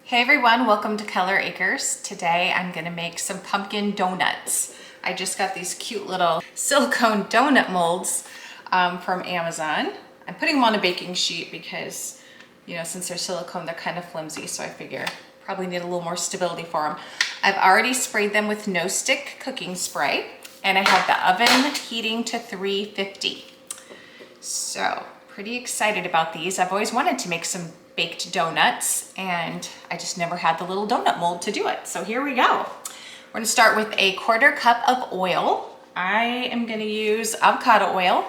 Hey everyone, welcome to Color Acres. Today I'm gonna make some pumpkin donuts. I just got these cute little silicone donut molds from Amazon. I'm putting them on a baking sheet because, since they're silicone, they're kind of flimsy, so I figure probably need a little more stability for them. I've already sprayed them with no stick cooking spray, and I have the oven heating to 350. So, pretty excited about these. I've always wanted to make some baked donuts and I just never had the little donut mold to do it. So here we go. We're gonna start with a 1/4 cup of oil. I am gonna use avocado oil,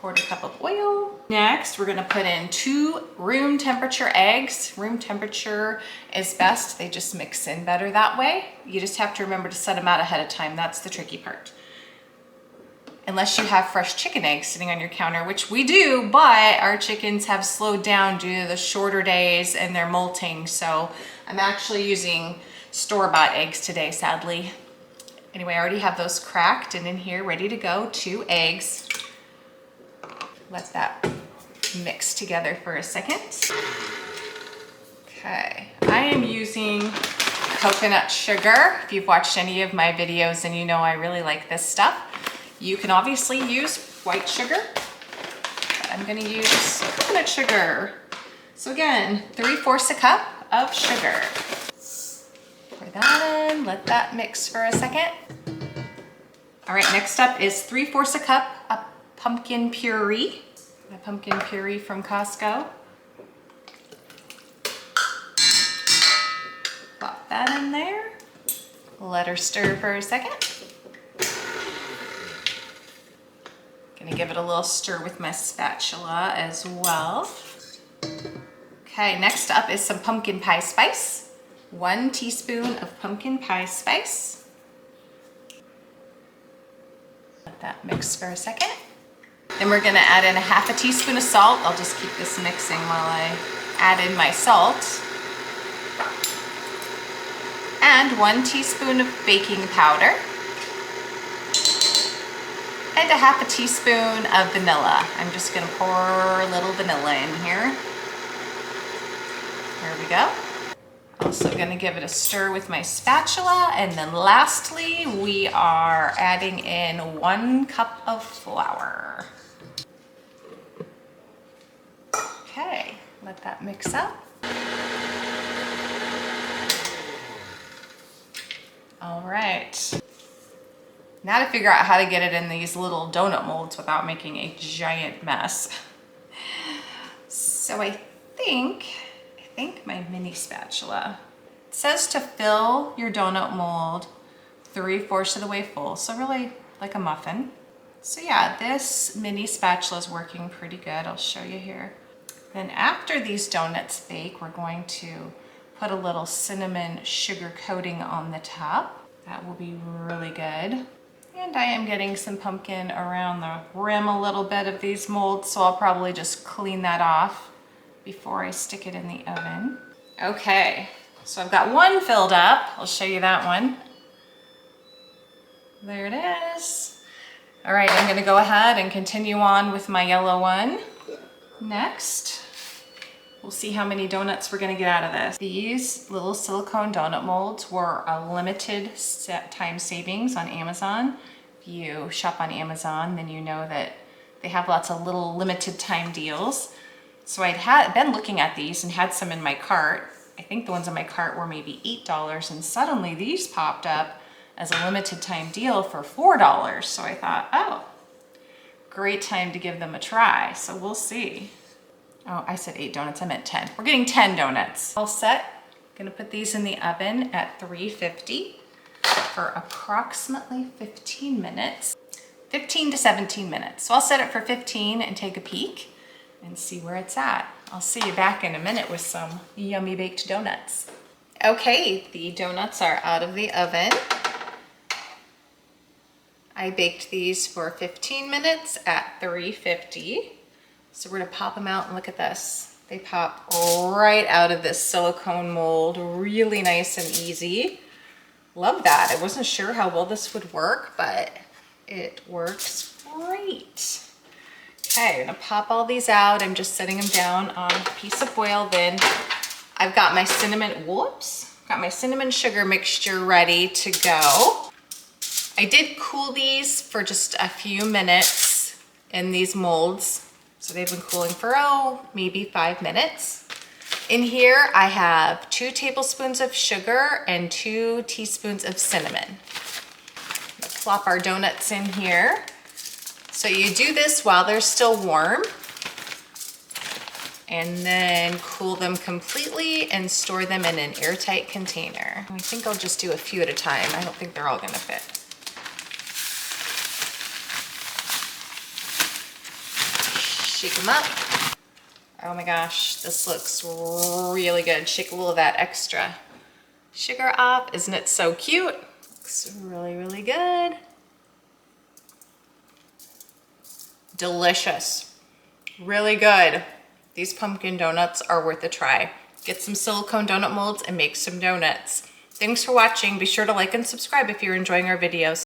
1/4 cup of oil. Next, we're gonna put in 2 room temperature eggs. Room temperature is best. They just mix in better that way. You just have to remember to set them out ahead of time. That's the tricky part. Unless you have fresh chicken eggs sitting on your counter, which we do, but our chickens have slowed down due to the shorter days and they're molting. So I'm actually using store-bought eggs today, sadly. Anyway, I already have those cracked and in here ready to go. 2 eggs. Let that mix together for a second. Okay, I am using coconut sugar. If you've watched any of my videos, then you know I really like this stuff. You can obviously use white sugar, but I'm gonna use coconut sugar. So again, 3/4 a cup of sugar. Pour that in, let that mix for a second. All right, next up is 3/4 a cup of pumpkin puree. My pumpkin puree from Costco. Plop that in there. Let her stir for a second. Gonna give it a little stir with my spatula as well. Okay, next up is some pumpkin pie spice. 1 teaspoon of pumpkin pie spice. Let that mix for a second. Then we're gonna add in 1/2 teaspoon of salt. I'll just keep this mixing while I add in my salt. And 1 teaspoon of baking powder. And 1/2 teaspoon of vanilla. I'm just gonna pour a little vanilla in here. There we go. Also gonna give it a stir with my spatula. And then lastly, we are adding in 1 cup of flour. Okay, let that mix up. All right. Now to figure out how to get it in these little donut molds without making a giant mess. So I think my mini spatula, it says to fill your donut mold 3/4 of the way full. So really like a muffin. So yeah, this mini spatula is working pretty good. I'll show you here. Then after these donuts bake, we're going to put a little cinnamon sugar coating on the top. That will be really good. And I am getting some pumpkin around the rim a little bit of these molds, so I'll probably just clean that off before I stick it in the oven. Okay, so I've got 1 filled up. I'll show you that one. There it is. All right, I'm gonna go ahead and continue on with my yellow one. Next, we'll see how many donuts we're gonna get out of this. These little silicone donut molds were a limited time savings on Amazon. If you shop on Amazon, then you know that they have lots of little limited time deals. So I'd been looking at these and had some in my cart. I think the ones in my cart were maybe $8, and suddenly these popped up as a limited time deal for $4. So I thought, oh, great time to give them a try. So we'll see. Oh, I said 8 donuts, I meant 10. We're getting 10 donuts. All set. Gonna put these in the oven at 350 for approximately 15 minutes. 15 to 17 minutes. So I'll set it for 15 and take a peek and see where it's at. I'll see you back in a minute with some yummy baked donuts. Okay, the donuts are out of the oven. I baked these for 15 minutes at 350. So we're gonna pop them out and look at this. They pop right out of this silicone mold, really nice and easy. Love that. I wasn't sure how well this would work, but it works great. Okay, I'm gonna pop all these out. I'm just setting them down on a piece of foil. Then I've got my got my cinnamon sugar mixture ready to go. I did cool these for just a few minutes in these molds. So they've been cooling for, maybe 5 minutes. In here, I have 2 tablespoons of sugar and 2 teaspoons of cinnamon. Let's plop our donuts in here. So you do this while they're still warm, and then cool them completely and store them in an airtight container. I think I'll just do a few at a time. I don't think they're all gonna fit. Shake them up. Oh my gosh, this looks really good. Shake a little of that extra sugar off. Isn't it so cute? Looks really, really good. Delicious. Really good. These pumpkin donuts are worth a try. Get some silicone donut molds and make some donuts. Thanks for watching. Be sure to like and subscribe if you're enjoying our videos.